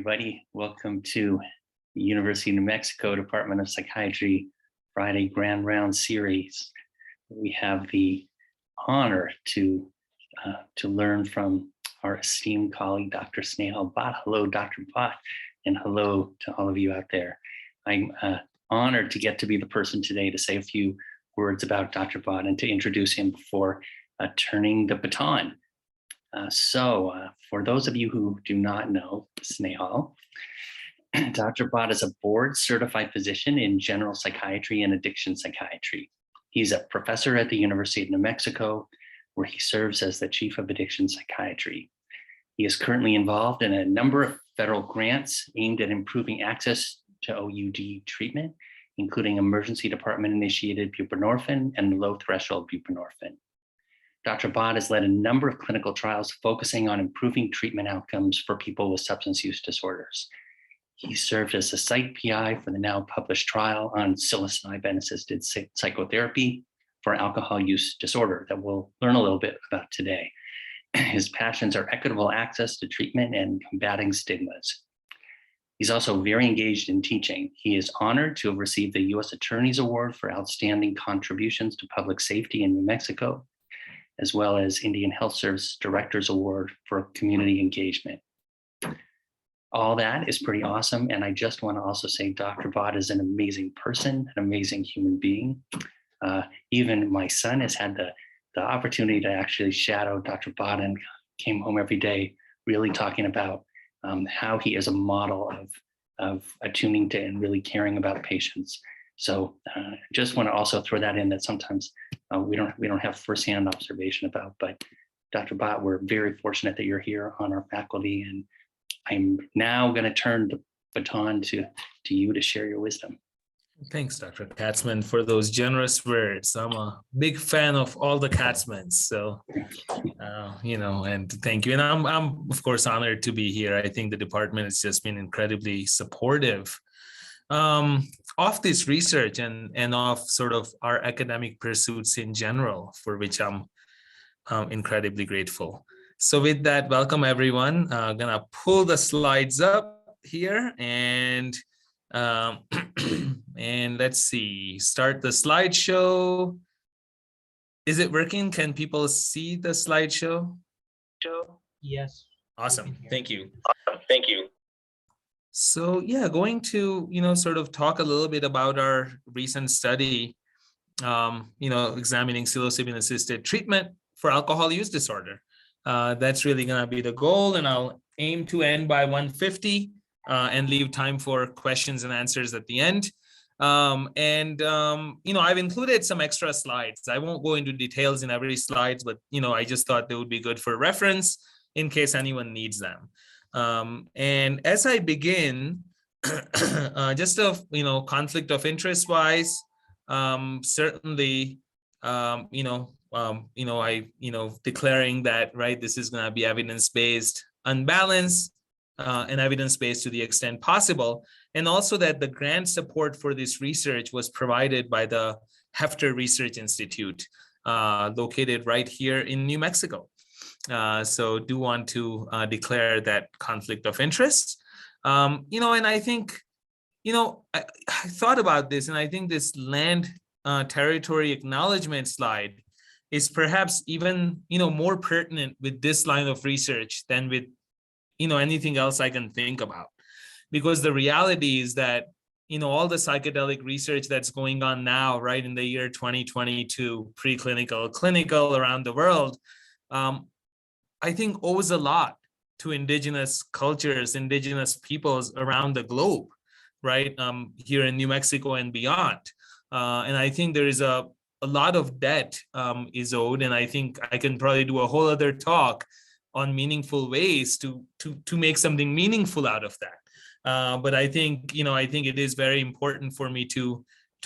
Everybody, welcome to the University of New Mexico Department of Psychiatry Friday Grand Round Series. We have the honor to learn from our esteemed colleague, Dr. Snehal Bhatt. Hello, Dr. Bhatt, and hello to all of you out there. I'm honored to get to be the person today to say a few words about Dr. Bhatt and to introduce him before turning the baton. For those of you who do not know Snehal, Dr. Bhatt is a board-certified physician in general psychiatry and addiction psychiatry. He's a professor at the University of New Mexico, where he serves as the chief of addiction psychiatry. He is currently involved in a number of federal grants aimed at improving access to OUD treatment, including emergency department-initiated buprenorphine and low-threshold buprenorphine. Dr. Bhatt has led a number of clinical trials focusing on improving treatment outcomes for people with substance use disorders. He served as a site PI for the now published trial on psilocybin-assisted psychotherapy for alcohol use disorder that we'll learn a little bit about today. His passions are equitable access to treatment and combating stigmas. He's also very engaged in teaching. He is honored to have received the U.S. Attorney's Award for outstanding contributions to public safety in New Mexico, as well as Indian Health Service Director's Award for Community Engagement. All that is pretty awesome. And I just want to also say Dr. Bhatt is an amazing person, an amazing human being. Even my son has had the opportunity to actually shadow Dr. Bhatt and came home every day really talking about how he is a model of attuning to and really caring about patients. So just want to also throw that in that sometimes we don't have firsthand observation about, but Dr. Bhatt, we're very fortunate that you're here on our faculty, and I'm now going to turn the baton to you to share your wisdom. Thanks, Dr. Katzman, for those generous words. I'm a big fan of all the Katzmans, so and thank you. And I'm of course honored to be here. I think the department has just been incredibly supportive of this research and of sort of our academic pursuits in general, for which I'm incredibly grateful. So with that, welcome everyone. I'm gonna pull the slides up here and and let's see, start the slideshow. Is it working? Can people see the slideshow? Yes. Awesome. Thank you. Thank you. So yeah, going to, sort of talk a little bit about our recent study, examining psilocybin-assisted treatment for alcohol use disorder. That's really going to be the goal, and I'll aim to end by 1:50 and leave time for questions and answers at the end. I've included some extra slides. I won't go into details in every slide, but, I just thought they would be good for reference in case anyone needs them. And as I begin, just conflict of interest wise, certainly, declaring that, right, this is going to be evidence-based, unbalanced, and evidence-based to the extent possible. And also that the grant support for this research was provided by the Hefter Research Institute, located right here in New Mexico. So do want to declare that conflict of interest. And I think, I thought about this, and I think this land territory acknowledgement slide is perhaps even, more pertinent with this line of research than with, anything else I can think about. Because the reality is that, all the psychedelic research that's going on now, right, in the year 2022, preclinical, clinical around the world, I think owes a lot to indigenous cultures, indigenous peoples around the globe, right, here in New Mexico and beyond. And I think there is a lot of debt is owed, and I think I can probably do a whole other talk on meaningful ways to make something meaningful out of that. But I think, it is very important for me to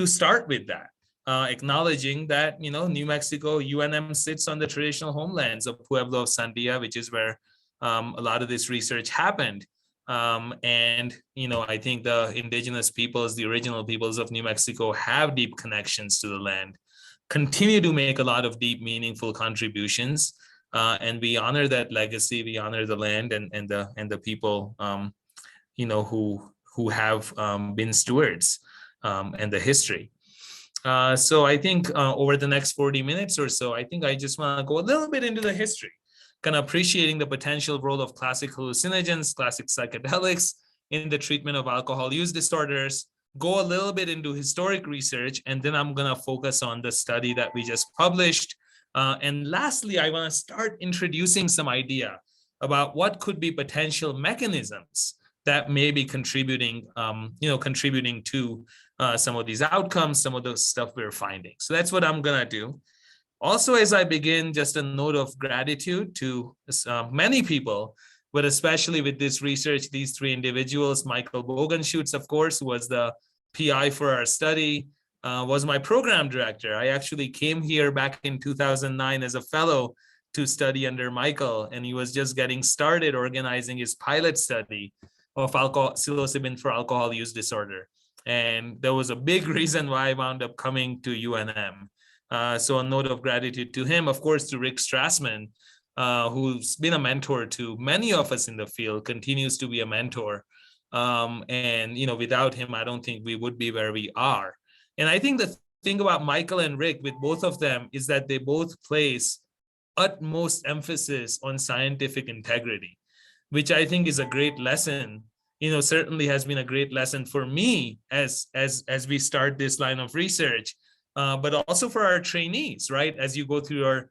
start with that. Acknowledging that, New Mexico, UNM sits on the traditional homelands of Pueblo of Sandia, which is where a lot of this research happened. And, I think the indigenous peoples, the original peoples of New Mexico, have deep connections to the land, continue to make a lot of deep, meaningful contributions. And we honor that legacy, we honor the land and the people who have been stewards and the history. So I think over the next 40 minutes or so, I think I just want to go a little bit into the history, kind of appreciating the potential role of classic hallucinogens, classic psychedelics in the treatment of alcohol use disorders, go a little bit into historic research, and then I'm going to focus on the study that we just published. And lastly, I want to start introducing some idea about what could be potential mechanisms that may be contributing to some of these outcomes, some of the stuff we're finding. So that's what I'm going to do. Also, as I begin, just a note of gratitude to many people, but especially with this research, these three individuals. Michael Bogenschutz, of course, who was the PI for our study, was my program director. I actually came here back in 2009 as a fellow to study under Michael, and he was just getting started organizing his pilot study of psilocybin for alcohol use disorder. And there was a big reason why I wound up coming to UNM. So a note of gratitude to him, of course, to Rick Strassman, who's been a mentor to many of us in the field, continues to be a mentor. And without him, I don't think we would be where we are. And I think the thing about Michael and Rick with both of them is that they both place utmost emphasis on scientific integrity, which I think is a great lesson. Certainly has been a great lesson for me as we start this line of research, but also for our trainees, right? As you go through your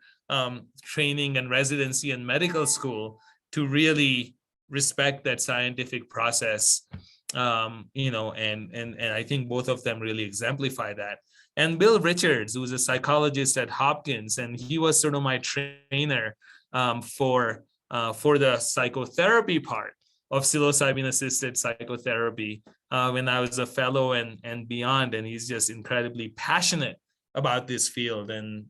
training and residency and medical school, to really respect that scientific process, and I think both of them really exemplify that. And Bill Richards, who's a psychologist at Hopkins, and he was sort of my trainer for the psychotherapy part of psilocybin-assisted psychotherapy when I was a fellow and beyond. And he's just incredibly passionate about this field and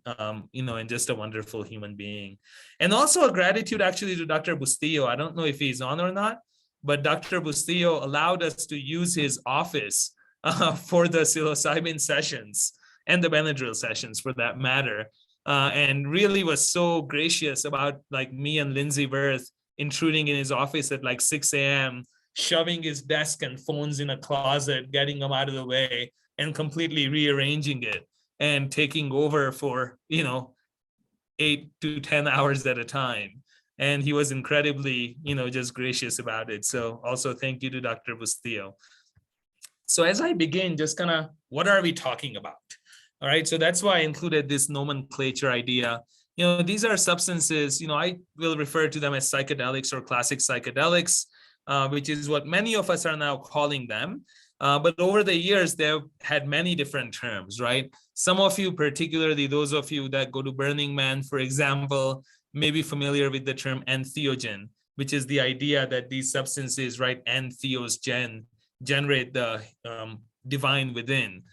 just a wonderful human being. And also a gratitude actually to Dr. Bustillo. I don't know if he's on or not, but Dr. Bustillo allowed us to use his office for the psilocybin sessions and the Benadryl sessions for that matter. And really was so gracious about me and Lindsay Wirth intruding in his office at 6 a.m., shoving his desk and phones in a closet, getting them out of the way, and completely rearranging it and taking over for 8 to 10 hours at a time. And he was incredibly just gracious about it. So also thank you to Dr. Bustillo. So as I begin, just kind of what are we talking about? All right, so that's why I included this nomenclature idea. These are substances, I will refer to them as psychedelics or classic psychedelics, which is what many of us are now calling them. But over the years, they've had many different terms, right? Some of you, particularly those of you that go to Burning Man, for example, may be familiar with the term entheogen, which is the idea that these substances, right, entheos generate the divine within.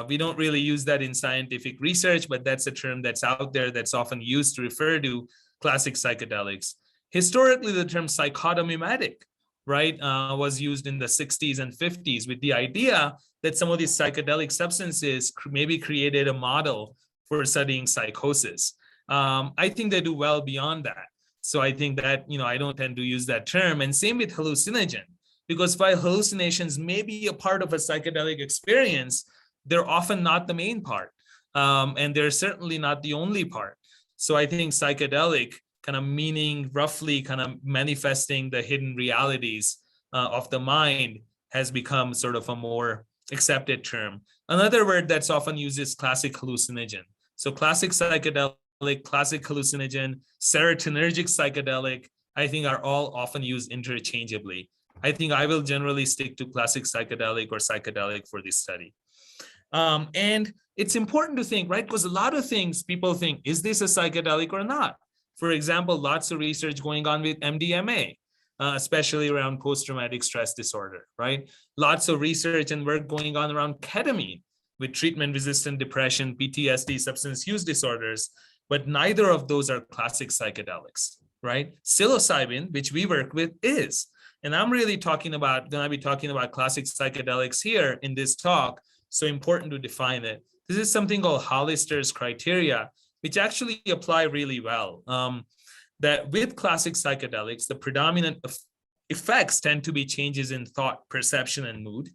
We don't really use that in scientific research, but that's a term that's out there that's often used to refer to classic psychedelics. Historically, the term psychotomimetic, right, was used in the 60s and 50s with the idea that some of these psychedelic substances maybe created a model for studying psychosis. I think they do well beyond that. So I think that, I don't tend to use that term. And same with hallucinogen, because while hallucinations may be a part of a psychedelic experience, they're often not the main part. And they're certainly not the only part. So I think psychedelic kind of meaning roughly kind of manifesting the hidden realities of the mind has become sort of a more accepted term. Another word that's often used is classic hallucinogen. So classic psychedelic, classic hallucinogen, serotonergic psychedelic, I think are all often used interchangeably. I think I will generally stick to classic psychedelic or psychedelic for this study. And it's important to think, right? Because a lot of things people think, is this a psychedelic or not? For example, lots of research going on with MDMA, especially around post-traumatic stress disorder, right? Lots of research and work going on around ketamine with treatment-resistant depression, PTSD, substance use disorders, but neither of those are classic psychedelics, right? Psilocybin, which we work with, is. And I'm really gonna be talking about classic psychedelics here in this talk, so important to define it. This is something called Hollister's criteria, which actually apply really well. That with classic psychedelics, the predominant Effects tend to be changes in thought, perception, and mood,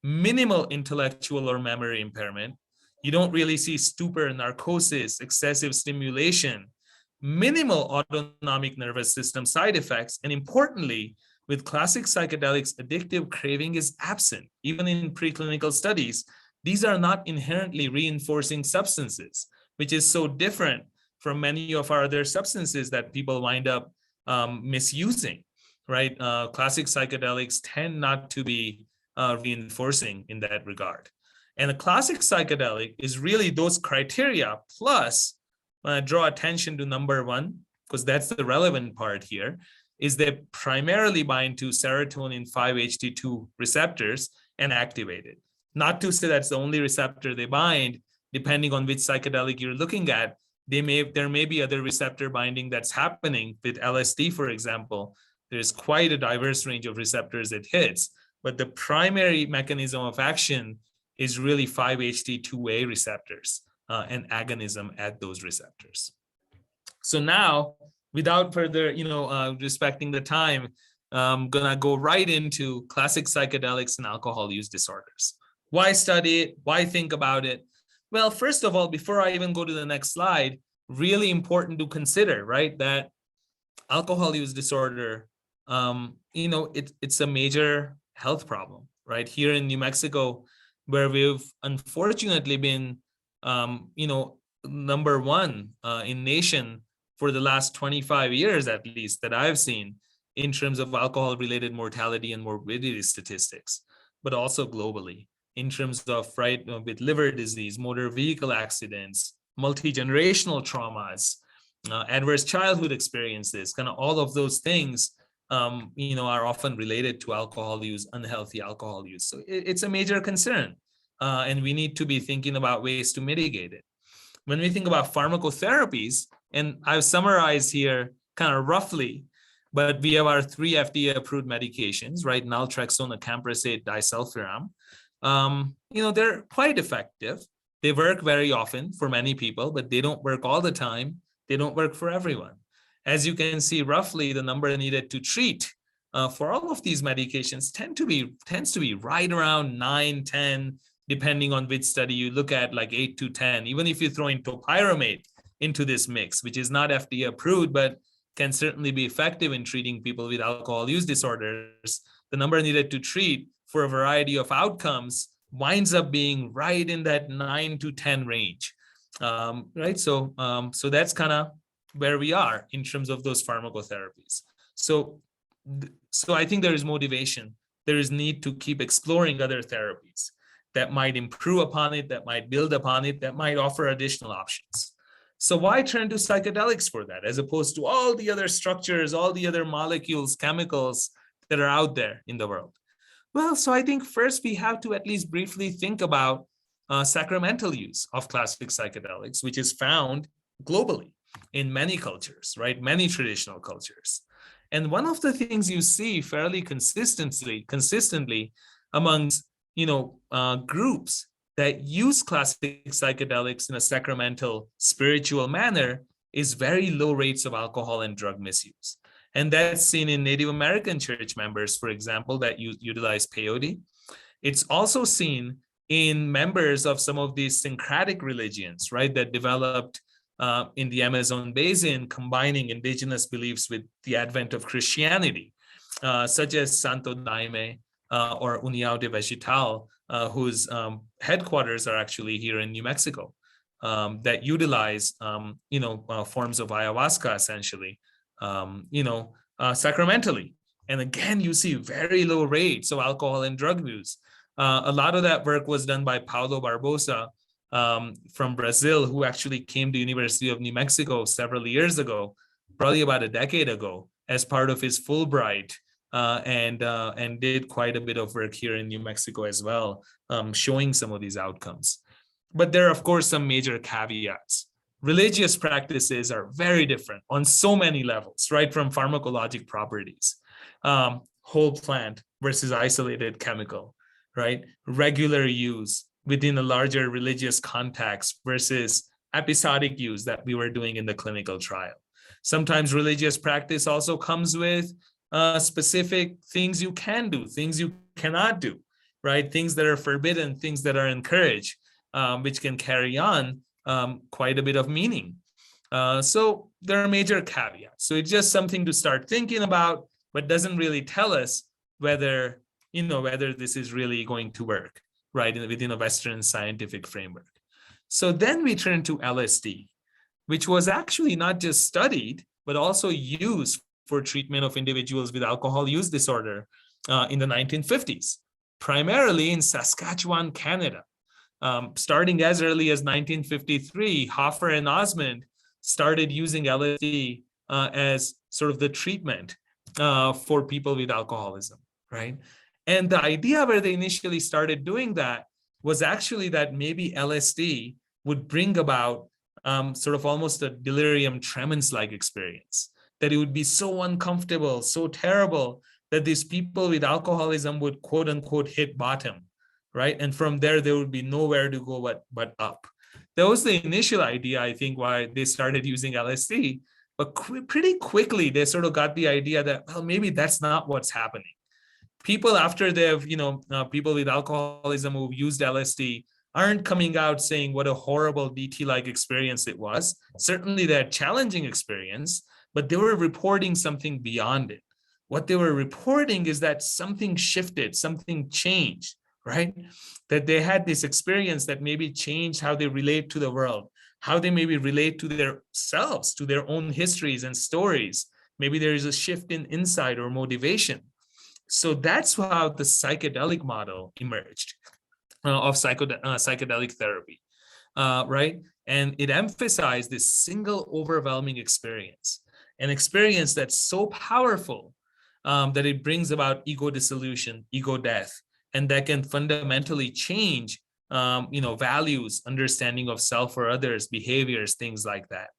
minimal intellectual or memory impairment. You don't really see stupor, narcosis, excessive stimulation, minimal autonomic nervous system side effects, and importantly, with classic psychedelics, addictive craving is absent. Even in preclinical studies, these are not inherently reinforcing substances, which is so different from many of our other substances that people wind up misusing, right? Classic psychedelics tend not to be reinforcing in that regard. And a classic psychedelic is really those criteria plus draw attention to number one, because that's the relevant part here, is they primarily bind to serotonin 5-HT2 receptors and activate it. Not to say that's the only receptor they bind, depending on which psychedelic you're looking at, there may be other receptor binding that's happening. With LSD, for example, there's quite a diverse range of receptors it hits, but the primary mechanism of action is really 5-HT2A receptors and agonism at those receptors. So now, without further, respecting the time, I'm gonna go right into classic psychedelics and alcohol use disorders. Why study it? Why think about it? Well, first of all, before I even go to the next slide, really important to consider, right, that alcohol use disorder, it's a major health problem, right? Here in New Mexico, where we've unfortunately been, number one in nation for the last 25 years, at least, that I've seen in terms of alcohol-related mortality and morbidity statistics, but also globally in terms of, right, with liver disease, motor vehicle accidents, multi-generational traumas, adverse childhood experiences, kind of all of those things, are often related to alcohol use, unhealthy alcohol use. So it's a major concern, and we need to be thinking about ways to mitigate it. When we think about pharmacotherapies, and I've summarized here kind of roughly, but we have our 3 FDA-approved medications, right? Naltrexone, acamprosate, disulfiram. They're quite effective. They work very often for many people, but they don't work all the time. They don't work for everyone. As you can see, roughly the number needed to treat for all of these medications tends to be right around 9, 10, depending on which study you look at, like 8 to 10. Even if you throw in topiramate into this mix, which is not FDA approved, but can certainly be effective in treating people with alcohol use disorders, the number needed to treat for a variety of outcomes winds up being right in that 9 to 10 range, right? So that's kind of where we are in terms of those pharmacotherapies. So I think there is motivation. There is need to keep exploring other therapies that might improve upon it, that might build upon it, that might offer additional options. So why turn to psychedelics for that, as opposed to all the other structures, all the other molecules, chemicals that are out there in the world? Well, so I think first we have to at least briefly think about sacramental use of classic psychedelics, which is found globally in many cultures, right? Many traditional cultures. And one of the things you see fairly consistently amongst groups that use classic psychedelics in a sacramental spiritual manner is very low rates of alcohol and drug misuse. And that's seen in Native American church members, for example, that utilize peyote. It's also seen in members of some of these syncretic religions, right, that developed in the Amazon basin, combining indigenous beliefs with the advent of Christianity, such as Santo Daime or União de Vegetal, whose headquarters are actually here in New Mexico, that utilize, forms of ayahuasca, essentially, sacramentally. And again, you see very low rates of alcohol and drug use. A lot of that work was done by Paulo Barbosa from Brazil, who actually came to University of New Mexico several years ago, probably about a decade ago, as part of his Fulbright, and did quite a bit of work here in New Mexico as well, showing some of these outcomes. But there are, of course, some major caveats. Religious practices are very different on so many levels, right? From pharmacologic properties, whole plant versus isolated chemical, right? Regular use within a larger religious context versus episodic use that we were doing in the clinical trial. Sometimes religious practice also comes with specific things you can do, things you cannot do, right? Things that are forbidden, things that are encouraged, which can carry on quite a bit of meaning. So there are major caveats. So it's just something to start thinking about, but doesn't really tell us whether, whether this is really going to work, right, within a Western scientific framework. So then we turn to LSD, which was actually not just studied, but also used for treatment of individuals with alcohol use disorder in the 1950s, primarily in Saskatchewan, Canada. Starting as early as 1953, Hoffer and Osmond started using LSD as sort of the treatment for people with alcoholism, right? And the idea where they initially started doing that was actually that maybe LSD would bring about sort of almost a delirium tremens-like experience, that it would be so uncomfortable, so terrible, that these people with alcoholism would quote unquote hit bottom, right? And from there would be nowhere to go but up. That was the initial idea, I think, why they started using LSD. But pretty quickly, they sort of got the idea that, well, maybe that's not what's happening. People after they've, people with alcoholism who've used LSD aren't coming out saying what a horrible DT-like experience it was. Certainly they're challenging experience, but they were reporting something beyond it. What they were reporting is that something shifted, something changed, right? That they had this experience that maybe changed how they relate to the world, how they maybe relate to their selves, to their own histories and stories. Maybe there is a shift in insight or motivation. So that's how the psychedelic model emerged of psychedelic therapy, right? And it emphasized this single overwhelming experience, an experience that's so powerful that it brings about ego dissolution, ego death, and that can fundamentally change, values, understanding of self or others, behaviors, things like that.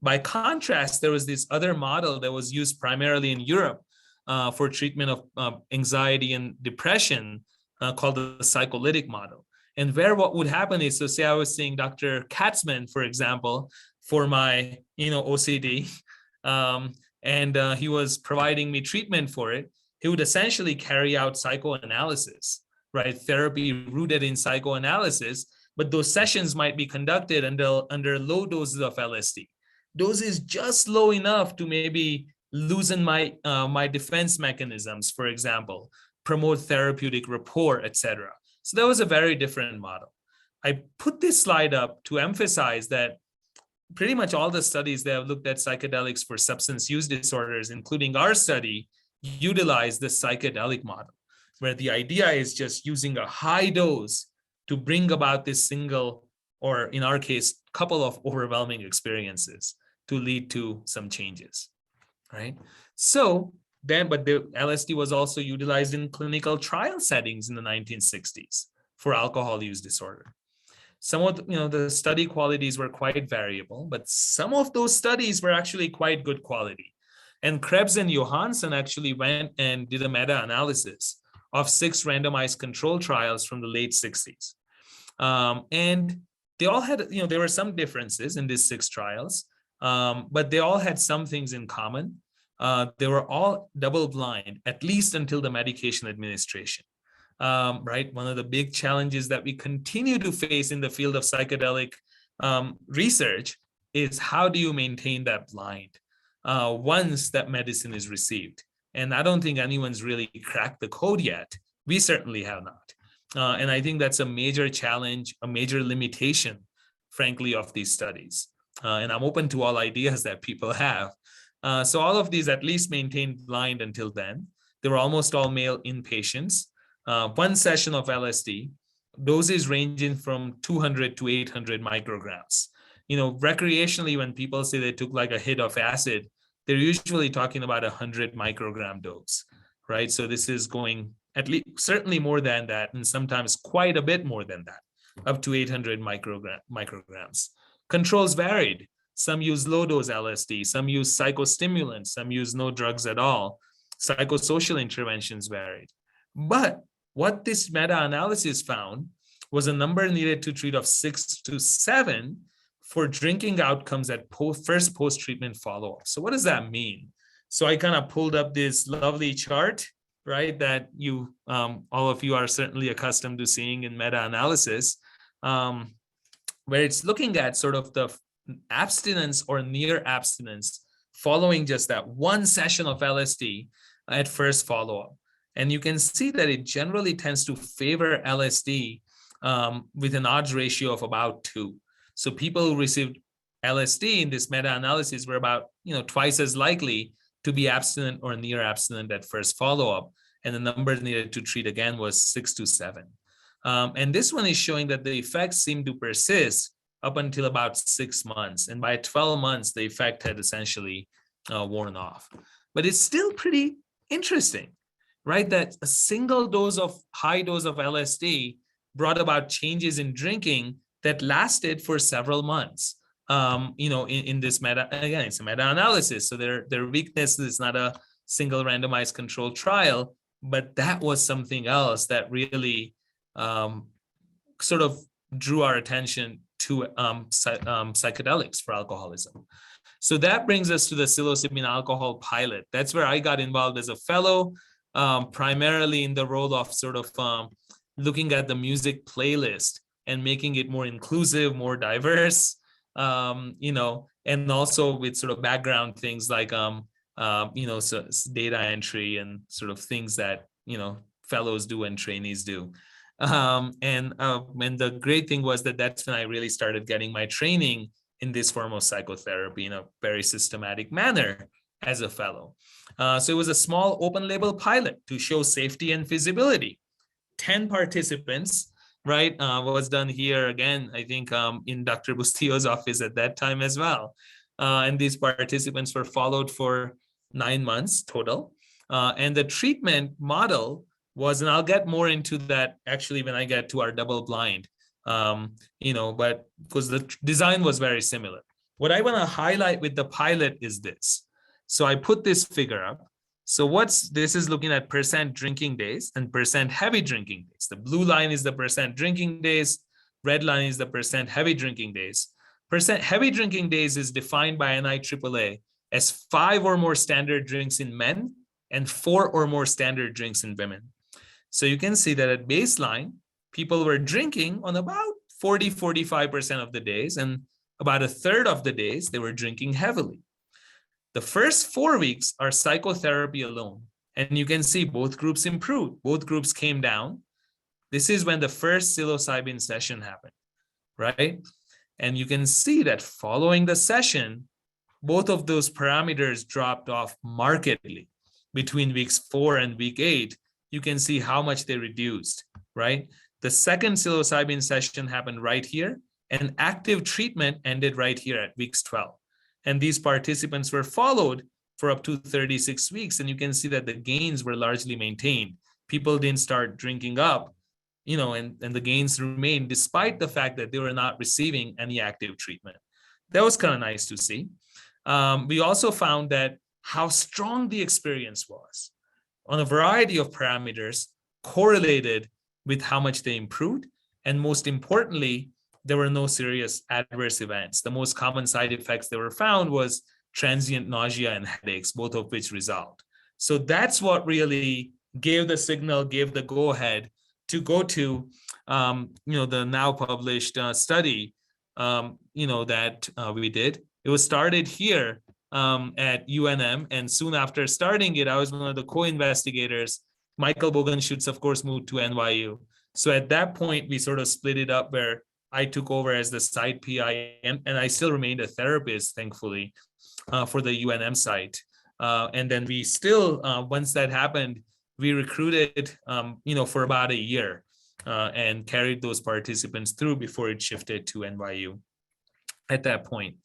By contrast, there was this other model that was used primarily in Europe for treatment of anxiety and depression called the psycholytic model. And where what would happen is, so say I was seeing Dr. Katzman, for example, for my, OCD, and he was providing me treatment for it. He would essentially carry out psychoanalysis, right? Therapy rooted in psychoanalysis, but those sessions might be conducted under low doses of LSD. Doses just low enough to maybe loosen my defense mechanisms, for example, promote therapeutic rapport, etc. So that was a very different model. I put this slide up to emphasize that pretty much all the studies that have looked at psychedelics for substance use disorders, including our study, utilize the psychedelic model, where the idea is just using a high dose to bring about this single, or in our case, couple of overwhelming experiences to lead to some changes, right? So then, but the LSD was also utilized in clinical trial settings in the 1960s for alcohol use disorder. Some of the study qualities were quite variable, but some of those studies were actually quite good quality. And Krebs and Johansson actually went and did a meta-analysis of 6 randomized control trials from the late 60s. And they all had, there were some differences in these 6 trials, but they all had some things in common. They were all double-blind, at least until the medication administration. Right? One of the big challenges that we continue to face in the field of psychedelic research is how do you maintain that blind once that medicine is received? And I don't think anyone's really cracked the code yet. We certainly have not. And I think that's a major challenge, a major limitation, frankly, of these studies. And I'm open to all ideas that people have. So all of these at least maintained blind until then. They were almost all male inpatients. 1 session of LSD, doses ranging from 200 to 800 micrograms. Recreationally, when people say they took like a hit of acid, they're usually talking about 100 microgram dose, right? So this is going at least certainly more than that, and sometimes quite a bit more than that, up to 800 micrograms. Controls varied. Some use low dose LSD, some use psychostimulants, some use no drugs at all. Psychosocial interventions varied. But what this meta-analysis found was a number needed to treat of 6 to 7 for drinking outcomes at first post-treatment follow-up. So what does that mean? So I kind of pulled up this lovely chart, right, that you, all of you are certainly accustomed to seeing in meta-analysis, where it's looking at sort of the abstinence or near abstinence following just that one session of LSD at first follow-up. And you can see that it generally tends to favor LSD with an odds ratio of about 2. So people who received LSD in this meta-analysis were about twice as likely to be abstinent or near abstinent at first follow-up. And the number needed to treat again was 6 to 7. And this one is showing that the effects seem to persist up until about 6 months. And by 12 months, the effect had essentially worn off. But it's still pretty interesting, right? That a single high dose of LSD brought about changes in drinking that lasted for several months. In this it's a meta-analysis. So their weakness is not a single randomized controlled trial, but that was something else that really sort of drew our attention to psychedelics for alcoholism. So that brings us to the psilocybin alcohol pilot. That's where I got involved as a fellow, primarily in the role of sort of looking at the music playlist and making it more inclusive, more diverse, and also with sort of background things like, so data entry and sort of things that, fellows do and trainees do. And the great thing was that that's when I really started getting my training in this form of psychotherapy in a very systematic manner as a fellow. So it was a small open label pilot to show safety and feasibility. 10 participants, right, was done here again, I think in Dr. Bustillo's office at that time as well. And these participants were followed for 9 months total. And the treatment model was, and I'll get more into that actually when I get to our double blind, but because the design was very similar. What I want to highlight with the pilot is this. So I put this figure up. So this is looking at percent drinking days and percent heavy drinking days. The blue line is the percent drinking days. Red line is the percent heavy drinking days. Percent heavy drinking days is defined by NIAAA as 5 or more standard drinks in men and 4 or more standard drinks in women. So you can see that at baseline, people were drinking on about 40-45% of the days, and about a third of the days they were drinking heavily. The first 4 weeks are psychotherapy alone. And you can see both groups improved. Both groups came down. This is when the first psilocybin session happened, right? And you can see that following the session, both of those parameters dropped off markedly. Between weeks 4 and week 8, you can see how much they reduced, right? The second psilocybin session happened right here, and active treatment ended right here at weeks 12. And these participants were followed for up to 36 weeks. And you can see that the gains were largely maintained. People didn't start drinking up, and the gains remained despite the fact that they were not receiving any active treatment. That was kind of nice to see. We also found that how strong the experience was on a variety of parameters correlated with how much they improved. And most importantly, there were no serious adverse events. The most common side effects that were found was transient nausea and headaches, both of which resolved. So that's what really gave the signal, gave the go-ahead to go to, the now published study, that we did. It was started here at UNM, and soon after starting it, I was one of the co-investigators. Michael Bogenschutz, of course, moved to NYU. So at that point, we sort of split it up where I took over as the site PI, and I still remained a therapist, thankfully, for the UNM site. And then we still, once that happened, we recruited, for about a year and carried those participants through before it shifted to NYU at that point.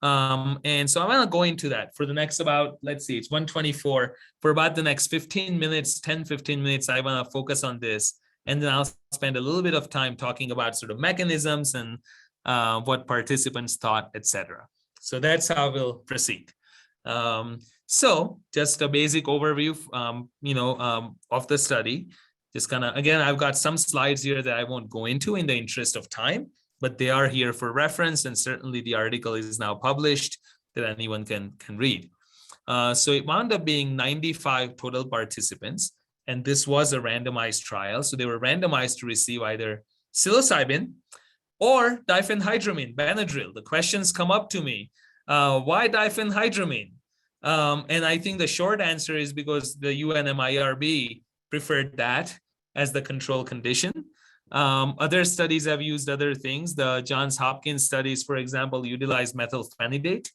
And so I want to go into that for the next about, let's see, it's 1:24. For about the next 15 minutes, 10, 15 minutes, I want to focus on this. And then I'll spend a little bit of time talking about sort of mechanisms and what participants thought, etc. So that's how we'll proceed. So just a basic overview, of the study. Just kind of, again, I've got some slides here that I won't go into in the interest of time, but they are here for reference. And certainly the article is now published that anyone can read. So it wound up being 95 total participants, and this was a randomized trial. So they were randomized to receive either psilocybin or diphenhydramine, Benadryl. The questions come up to me, why diphenhydramine? And I think the short answer is because the UNMIRB preferred that as the control condition. Other studies have used other things. The Johns Hopkins studies, for example, utilize methylphenidate.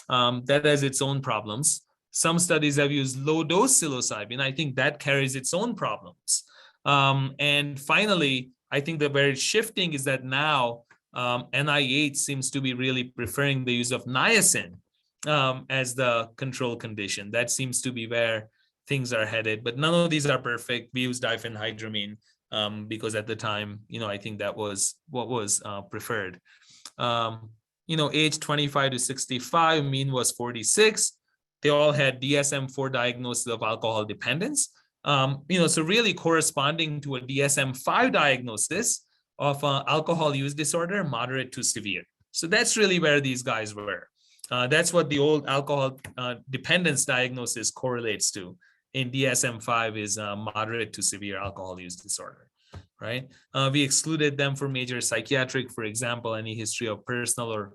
That has its own problems. Some studies have used low-dose psilocybin. I think that carries its own problems. And finally, I think the where it's shifting is that now NIH seems to be really preferring the use of niacin as the control condition. That seems to be where things are headed, but none of these are perfect. We use diphenhydramine because at the time, I think that was what was preferred. Age 25 to 65, mean was 46. They all had DSM-4 diagnosis of alcohol dependence. So really corresponding to a DSM-5 diagnosis of alcohol use disorder, moderate to severe. So that's really where these guys were. That's what the old alcohol dependence diagnosis correlates to. In DSM-5 is moderate to severe alcohol use disorder, right? We excluded them for major psychiatric, for example, any history of personal or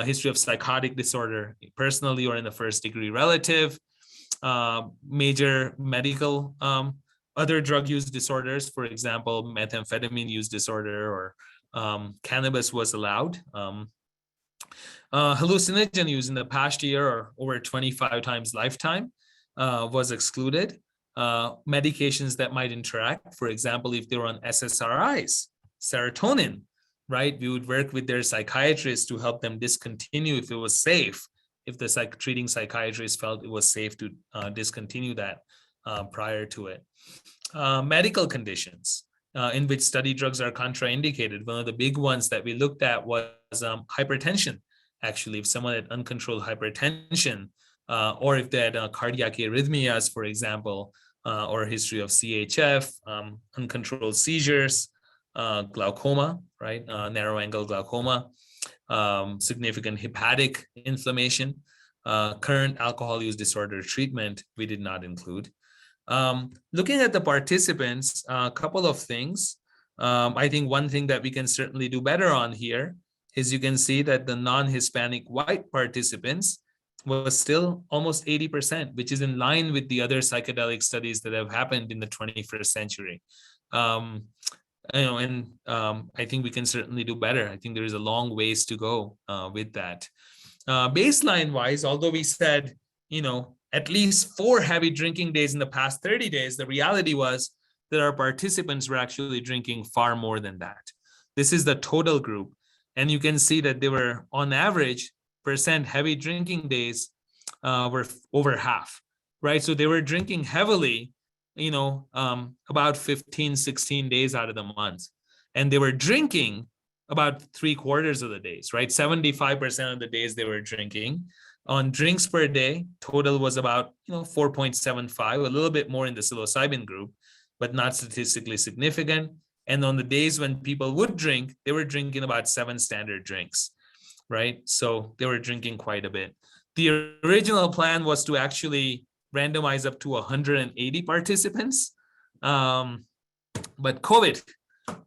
history of psychotic disorder, personally or in the first degree relative, major medical, other drug use disorders, for example, methamphetamine use disorder or cannabis was allowed. Hallucinogen use in the past year or over 25 times lifetime was excluded. Medications that might interact, for example, if they were on SSRIs, serotonin, right? We would work with their psychiatrist to help them discontinue if it was safe, if the treating psychiatrist felt it was safe to discontinue that prior to it. Medical conditions in which study drugs are contraindicated. One of the big ones that we looked at was hypertension. Actually, if someone had uncontrolled hypertension, or if they had cardiac arrhythmias, for example, or a history of CHF, uncontrolled seizures, glaucoma, right? Narrow angle glaucoma, significant hepatic inflammation, current alcohol use disorder treatment, we did not include. Looking at the participants, a couple of things. I think one thing that we can certainly do better on here is you can see that the non-Hispanic white participants was still almost 80%, which is in line with the other psychedelic studies that have happened in the 21st century. I think we can certainly do better. I think there is a long ways to go with that. Baseline wise, although we said, at least 4 heavy drinking days in the past 30 days, the reality was that our participants were actually drinking far more than that. This is the total group. And you can see that they were on average percent heavy drinking days were over half, right? So they were drinking heavily, about 15, 16 days out of the month. And they were drinking about 3/4 of the days, right? 75% of the days they were drinking. On drinks per day, total was about 4.75, a little bit more in the psilocybin group, but not statistically significant. And on the days when people would drink, they were drinking about 7 standard drinks, right? So they were drinking quite a bit. The original plan was to actually randomize up to 180 participants, but COVID,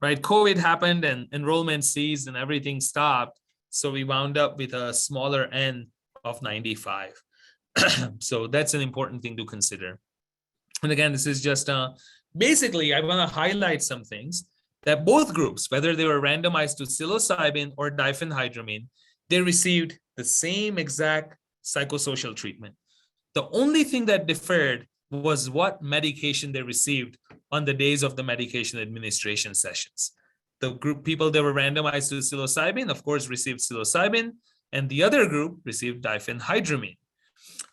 right? COVID happened and enrollment ceased and everything stopped. So we wound up with a smaller N of 95. So that's an important thing to consider. And again, this is just basically, I want to highlight some things that both groups, whether they were randomized to psilocybin or diphenhydramine, they received the same exact psychosocial treatment. The only thing that differed was what medication they received on the days of the medication administration sessions. The group people that were randomized to psilocybin, of course, received psilocybin, and the other group received diphenhydramine.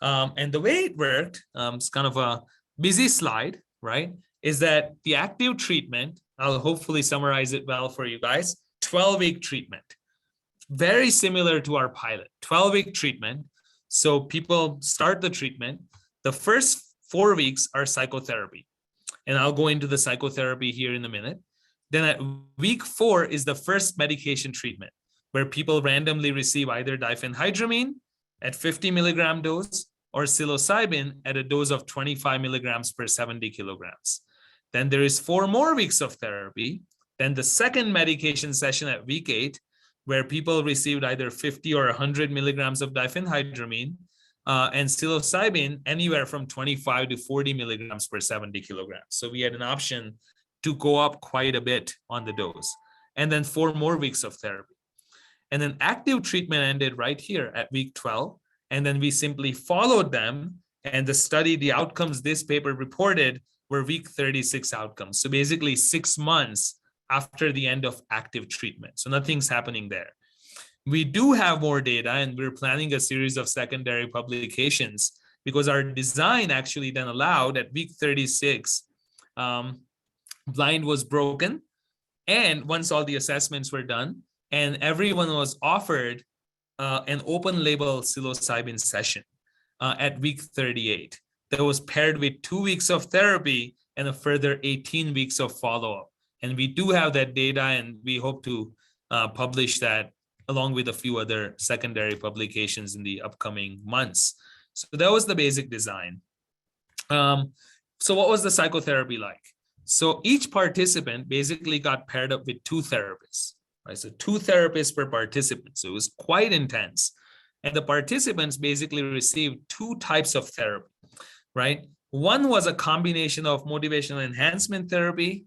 And the way it worked, it's kind of a busy slide, right? Is that the active treatment, I'll hopefully summarize it well for you guys, 12-week treatment. Very similar to our pilot, 12-week treatment. So people start the treatment. The first 4 weeks are psychotherapy. And I'll go into the psychotherapy here in a minute. Then at week 4 is the first medication treatment, where people randomly receive either diphenhydramine at 50 milligram dose or psilocybin at a dose of 25 milligrams per 70 kilograms. Then there is 4 more weeks of therapy. Then the second medication session at week 8, where people received either 50 or 100 milligrams of diphenhydramine, and psilocybin anywhere from 25 to 40 milligrams per 70 kilograms. So we had an option to go up quite a bit on the dose. And then 4 more weeks of therapy. And then active treatment ended right here at week 12. And then we simply followed them. And the outcomes this paper reported were week 36 outcomes. So basically 6 months after the end of active treatment. So nothing's happening there. We do have more data, and we're planning a series of secondary publications because our design actually then allowed at week 36, blind was broken. And once all the assessments were done, and everyone was offered an open label psilocybin session at week 38 that was paired with 2 weeks of therapy and a further 18 weeks of follow-up. And we do have that data, and we hope to publish that along with a few other secondary publications in the upcoming months. So that was the basic design. So what was the psychotherapy like? So each participant basically got paired up with 2 therapists, right? So 2 therapists per participant. So it was quite intense. And the participants basically received 2 types of therapy, right? One was a combination of motivational enhancement therapy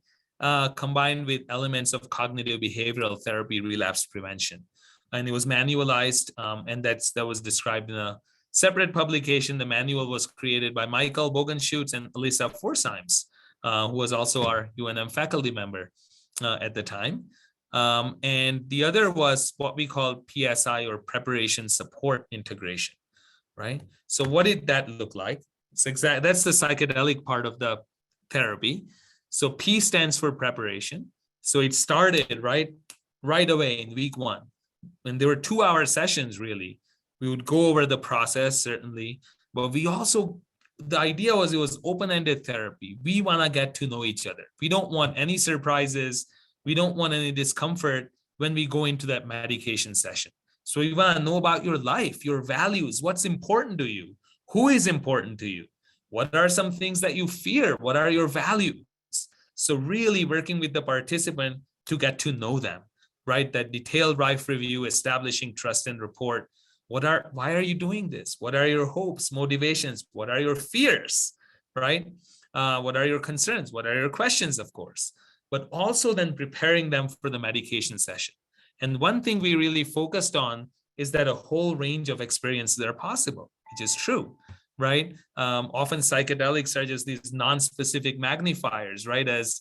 combined with elements of cognitive behavioral therapy relapse prevention. And it was manualized, and that was described in a separate publication. The manual was created by Michael Bogenschutz and Alyssa Forsymes, who was also our UNM faculty member at the time. And the other was what we call PSI, or preparation support integration, right? So what did that look like? That's the psychedelic part of the therapy. So P stands for preparation. So it started right away in week 1. And there were 2-hour sessions, really. We would go over the process, certainly, but the idea was it was open-ended therapy. We want to get to know each other. We don't want any surprises. We don't want any discomfort when we go into that medication session. So we want to know about your life, your values, what's important to you, who is important to you, what are some things that you fear, what are your values. So really working with the participant to get to know them, right? That detailed life review, establishing trust and rapport. Why are you doing this? What are your hopes, motivations? What are your fears, right? What are your concerns? What are your questions, of course? But also then preparing them for the medication session. And one thing we really focused on is that a whole range of experiences are possible, which is true, right? Often psychedelics are just these non-specific magnifiers, right? As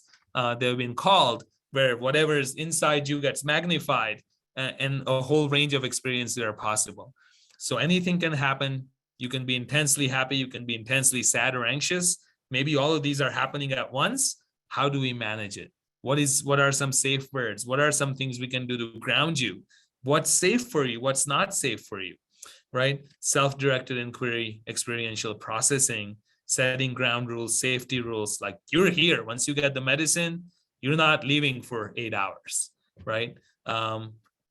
they've been called, where whatever is inside you gets magnified, and a whole range of experiences are possible. So anything can happen. You can be intensely happy. You can be intensely sad or anxious. Maybe all of these are happening at once. How do we manage it? What are some safe words? What are some things we can do to ground you? What's safe for you? What's not safe for you, right? Self-directed inquiry, experiential processing, setting ground rules, safety rules. Like, you're here. Once you get the medicine, you're not leaving for 8 hours, right?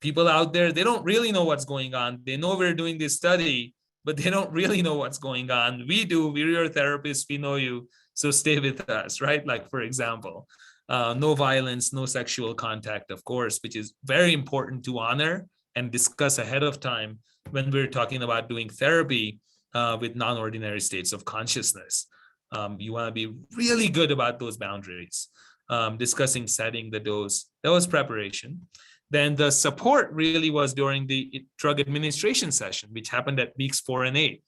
People out there, they don't really know what's going on. They know we're doing this study, but they don't really know what's going on. We do. We're your therapists. We know you. So stay with us, right? Like, for example, no violence, no sexual contact, of course, which is very important to honor and discuss ahead of time when we're talking about doing therapy with non-ordinary states of consciousness. You want to be really good about those boundaries. Discussing setting the dose. That was preparation. Then the support really was during the drug administration session, which happened at weeks 4 and 8.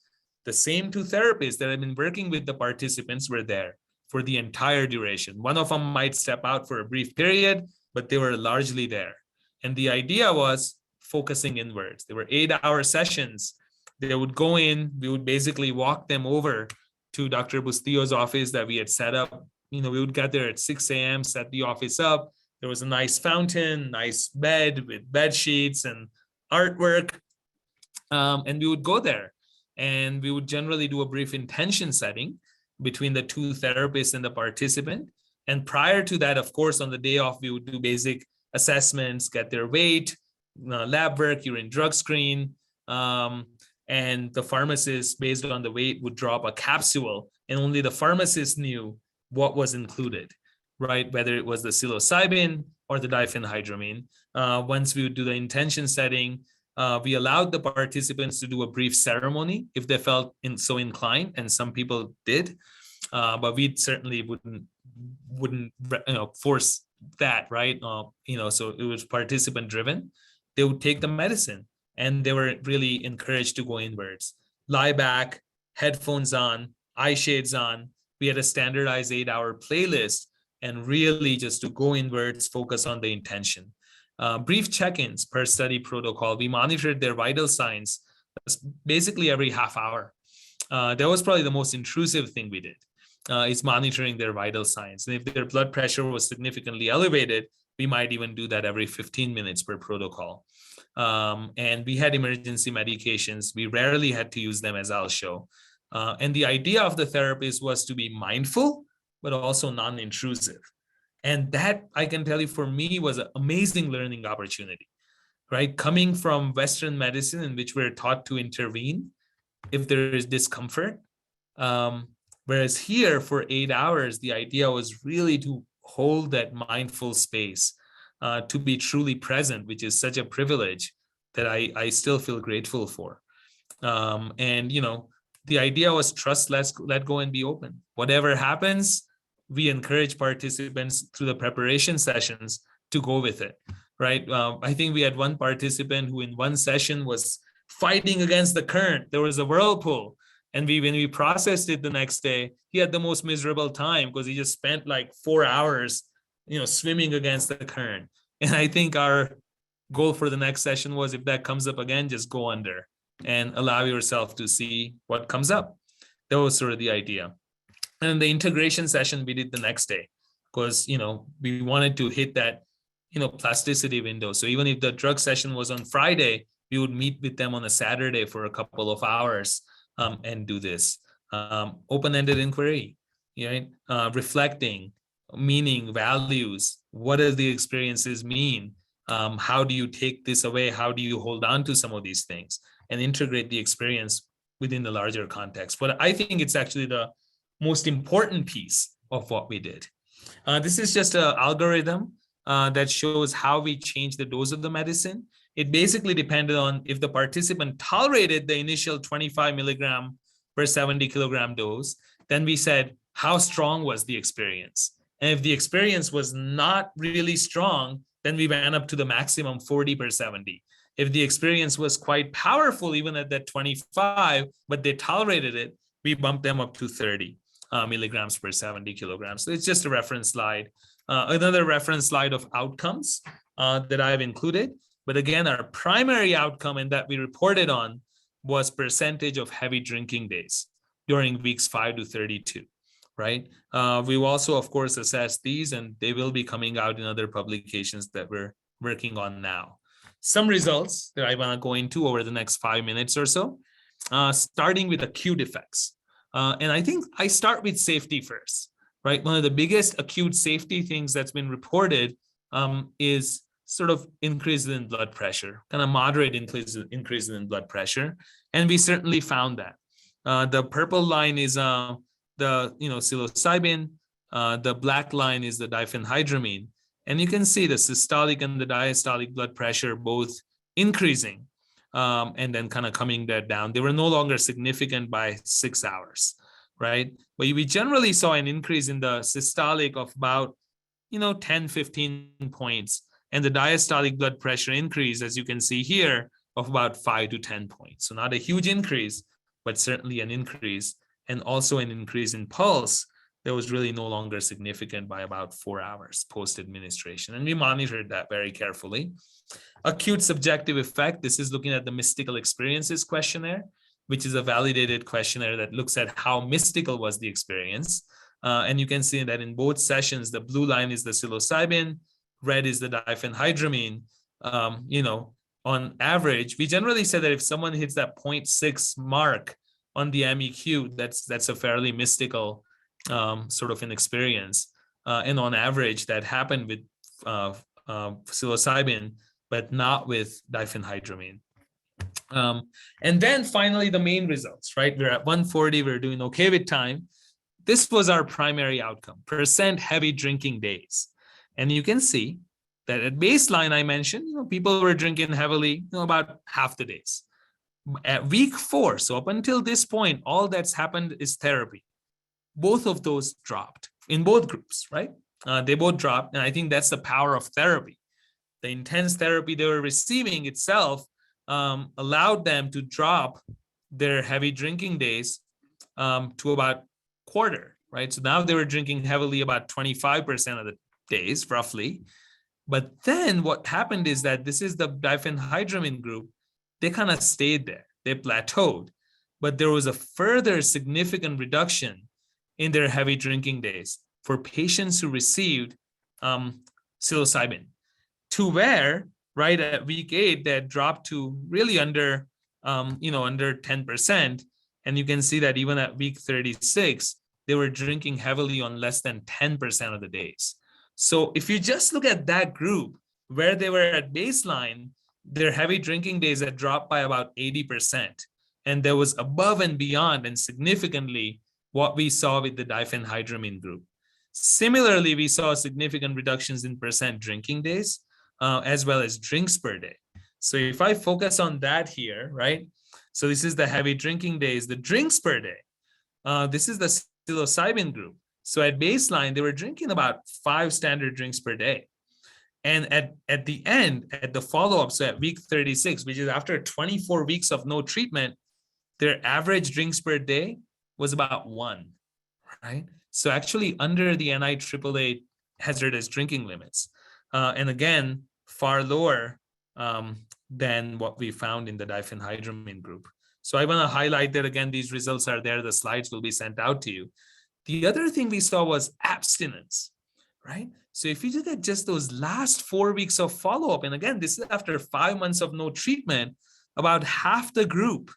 The same 2 therapists that have been working with the participants were there for the entire duration. One of them might step out for a brief period, but they were largely there. And the idea was focusing inwards. There were 8-hour sessions. They would go in, we would basically walk them over to Dr. Bustillo's office that we had set up. We would get there at 6 a.m., set the office up. There was a nice fountain, nice bed with bed sheets and artwork. And we would go there, and we would generally do a brief intention setting between the 2 therapists and the participant. And prior to that, of course, on the day off, we would do basic assessments, get their weight, lab work, urine drug screen. and the pharmacist, based on the weight, would drop a capsule, and only the pharmacist knew what was included, right? Whether it was the psilocybin or the diphenhydramine. Once we would do the intention setting, we allowed the participants to do a brief ceremony if they felt so inclined, and some people did, but we certainly wouldn't force that, right? So it was participant driven. They would take the medicine, and they were really encouraged to go inwards, lie back, headphones on, eye shades on. We had a standardized 8-hour playlist, and really just to go inwards, focus on the intention. Brief check-ins per study protocol. We monitored their vital signs basically every half hour. That was probably the most intrusive thing we did, is monitoring their vital signs. And if their blood pressure was significantly elevated, we might even do that every 15 minutes per protocol. And we had emergency medications. We rarely had to use them, as I'll show. And the idea of the therapist was to be mindful, but also non-intrusive. And that, I can tell you, for me, was an amazing learning opportunity, right? Coming from Western medicine, in which we're taught to intervene if there is discomfort. Whereas here, for 8 hours, the idea was really to hold that mindful space, to be truly present, which is such a privilege that I still feel grateful for. And, the idea was trust, let go, and be open. Whatever happens, we encourage participants through the preparation sessions to go with it, right? I think we had one participant who in one session was fighting against the current. There was a whirlpool. And when we processed it the next day, he had the most miserable time because he just spent like 4 hours, swimming against the current. And I think our goal for the next session was, if that comes up again, just go under and allow yourself to see what comes up. That was sort of the idea. And the integration session we did the next day, because, we wanted to hit that, plasticity window. So even if the drug session was on Friday, we would meet with them on a Saturday for a couple of hours and do this. Open-ended inquiry, right? Reflecting, meaning, values. What do the experiences mean? How do you take this away? How do you hold on to some of these things and integrate the experience within the larger context? But I think it's actually the most important piece of what we did. This is just an algorithm that shows how we change the dose of the medicine. It basically depended on if the participant tolerated the initial 25 milligram per 70 kilogram dose. Then we said, how strong was the experience? And if the experience was not really strong, then we went up to the maximum 40 per 70. If the experience was quite powerful, even at that 25, but they tolerated it, we bumped them up to 30 milligrams per 70 kilograms. So it's just a reference slide. Another reference slide of outcomes that I've included. But again, our primary outcome, and that we reported on, was percentage of heavy drinking days during weeks 5 to 32, right? We've also, of course, assessed these, and they will be coming out in other publications that we're working on now. Some results that I want to go into over the next 5 minutes or so, starting with acute effects. And I think I start with safety first, right? One of the biggest acute safety things that's been reported is sort of increases in blood pressure, kind of moderate increases in blood pressure. And we certainly found that. The purple line is the psilocybin, the black line is the diphenhydramine. And you can see the systolic and the diastolic blood pressure both increasing and then kind of coming down. They were no longer significant by 6 hours, right? But we generally saw an increase in the systolic of about 10, 15 points. And the diastolic blood pressure increase, as you can see here, of about 5 to 10 points. So not a huge increase, but certainly an increase, and also an increase in pulse that was really no longer significant by about 4 hours post-administration. And we monitored that very carefully. Acute subjective effect, this is looking at the mystical experiences questionnaire, which is a validated questionnaire that looks at how mystical was the experience. And you can see that in both sessions, the blue line is the psilocybin, red is the diphenhydramine. On average, we generally say that if someone hits that 0.6 mark on the MEQ, that's a fairly mystical sort of an experience. And on average, that happened with psilocybin, but not with diphenhydramine. And then finally, the main results, right? We're at 140, we're doing okay with time. This was our primary outcome, percent heavy drinking days. And you can see that at baseline, I mentioned, people were drinking heavily, about half the days. At week 4, so up until this point, all that's happened is therapy. Both of those dropped in both groups, right? They both dropped. And I think that's the power of therapy. The intense therapy they were receiving itself allowed them to drop their heavy drinking days to about quarter, right? So now they were drinking heavily about 25% of the days, roughly. But then what happened is that this is the diphenhydramine group. They kind of stayed there. They plateaued. But there was a further significant reduction in their heavy drinking days for patients who received psilocybin, to where, right at week 8, they had dropped to really under 10%. And you can see that even at week 36, they were drinking heavily on less than 10% of the days. So if you just look at that group where they were at baseline, their heavy drinking days had dropped by about 80%. And there was above and beyond and significantly what we saw with the diphenhydramine group. Similarly, we saw significant reductions in percent drinking days, as well as drinks per day. So if I focus on that here, right? So this is the heavy drinking days, the drinks per day. This is the psilocybin group. So at baseline, they were drinking about 5 standard drinks per day. And at the end, at the follow-up, so at week 36, which is after 24 weeks of no treatment, their average drinks per day was about 1, right? So actually under the NIAAA hazardous drinking limits. And again, far lower than what we found in the diphenhydramine group. So I want to highlight that again, these results are there. The slides will be sent out to you. The other thing we saw was abstinence, right? So if you look at just those last 4 weeks of follow-up, and again, this is after 5 months of no treatment, about half the group,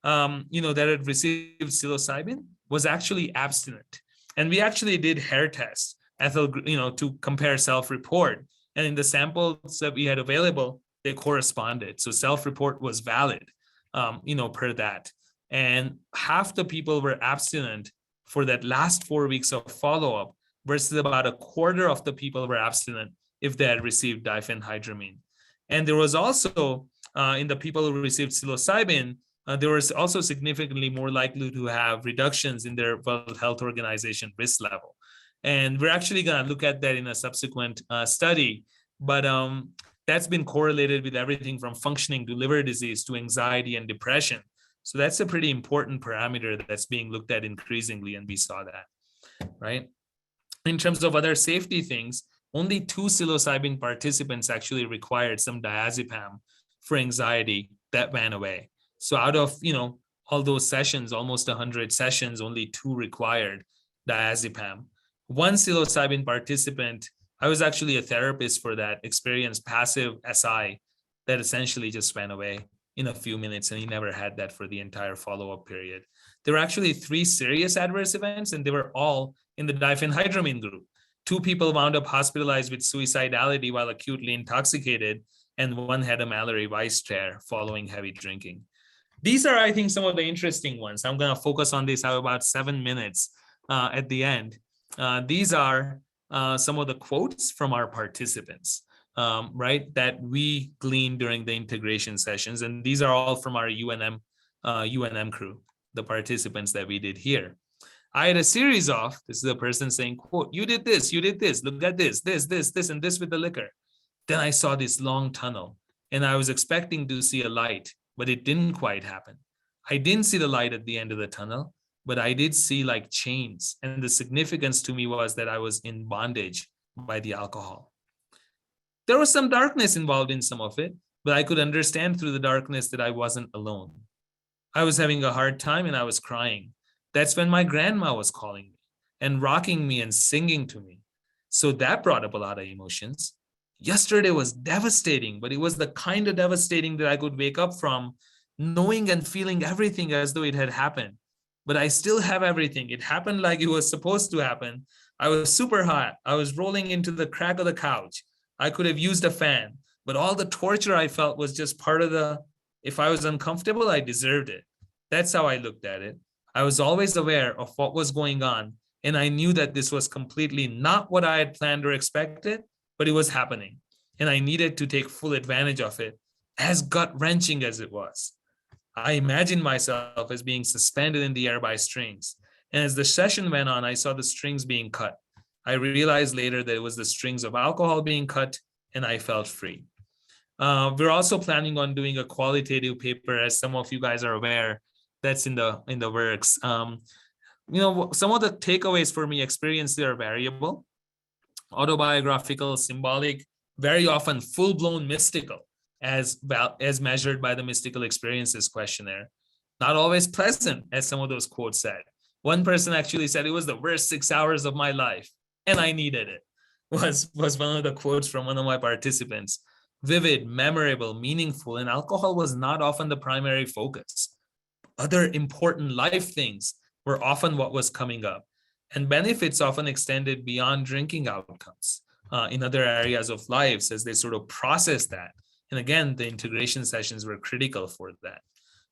that had received psilocybin was actually abstinent. And we actually did hair tests, to compare self-report. And in the samples that we had available, they corresponded. So self-report was valid, per that. And half the people were abstinent for that last 4 weeks of follow-up, versus about a quarter of the people were abstinent if they had received diphenhydramine. And there was also, in the people who received psilocybin, there was also significantly more likely to have reductions in their World Health Organization risk level. And we're actually going to look at that in a subsequent study. But that's been correlated with everything from functioning to liver disease to anxiety and depression. So that's a pretty important parameter that's being looked at increasingly, and we saw that, right? In terms of other safety things, only 2 psilocybin participants actually required some diazepam for anxiety. That went away. So out of, all those sessions, almost 100 sessions, only 2 required diazepam. 1 psilocybin participant, I was actually a therapist for that, experienced passive SI that essentially just went away in a few minutes, and he never had that for the entire follow-up period. There were actually 3 serious adverse events, and they were all in the diphenhydramine group. 2 people wound up hospitalized with suicidality while acutely intoxicated, and 1 had a Mallory Weiss tear following heavy drinking. These are, I think, some of the interesting ones. I'm going to focus on this. I have about 7 minutes at the end. These are some of the quotes from our participants, right, that we gleaned during the integration sessions. And these are all from our UNM crew, the participants that we did here. I had a series of, this is a person saying, quote, you did this, look at this, and this with the liquor. Then I saw this long tunnel, and I was expecting to see a light, but it didn't quite happen. I didn't see the light at the end of the tunnel, but I did see like chains. And the significance to me was that I was in bondage by the alcohol. There was some darkness involved in some of it, but I could understand through the darkness that I wasn't alone. I was having a hard time and I was crying. That's when my grandma was calling me and rocking me and singing to me. So that brought up a lot of emotions. Yesterday was devastating, but it was the kind of devastating that I could wake up from, knowing and feeling everything as though it had happened. But I still have everything. It happened like it was supposed to happen. I was super hot. I was rolling into the crack of the couch. I could have used a fan, but all the torture I felt was just part of the If I was uncomfortable, I deserved it. That's how I looked at it. I was always aware of what was going on, and I knew that this was completely not what I had planned or expected, but it was happening, and I needed to take full advantage of it, as gut-wrenching as it was. I imagined myself as being suspended in the air by strings, and as the session went on, I saw the strings being cut. I realized later that it was the strings of alcohol being cut, and I felt free. We're also planning on doing a qualitative paper, as some of you guys are aware, that's in the works. Some of the takeaways for me, experiences are variable, autobiographical, symbolic, very often full-blown mystical, as measured by the mystical experiences questionnaire. Not always pleasant, as some of those quotes said. One person actually said it was the worst 6 hours of my life, and I needed it, was one of the quotes from one of my participants. Vivid, memorable, meaningful, and alcohol was not often the primary focus. Other important life things were often what was coming up, and benefits often extended beyond drinking outcomes in other areas of lives as they sort of process that. And again, the integration sessions were critical for that,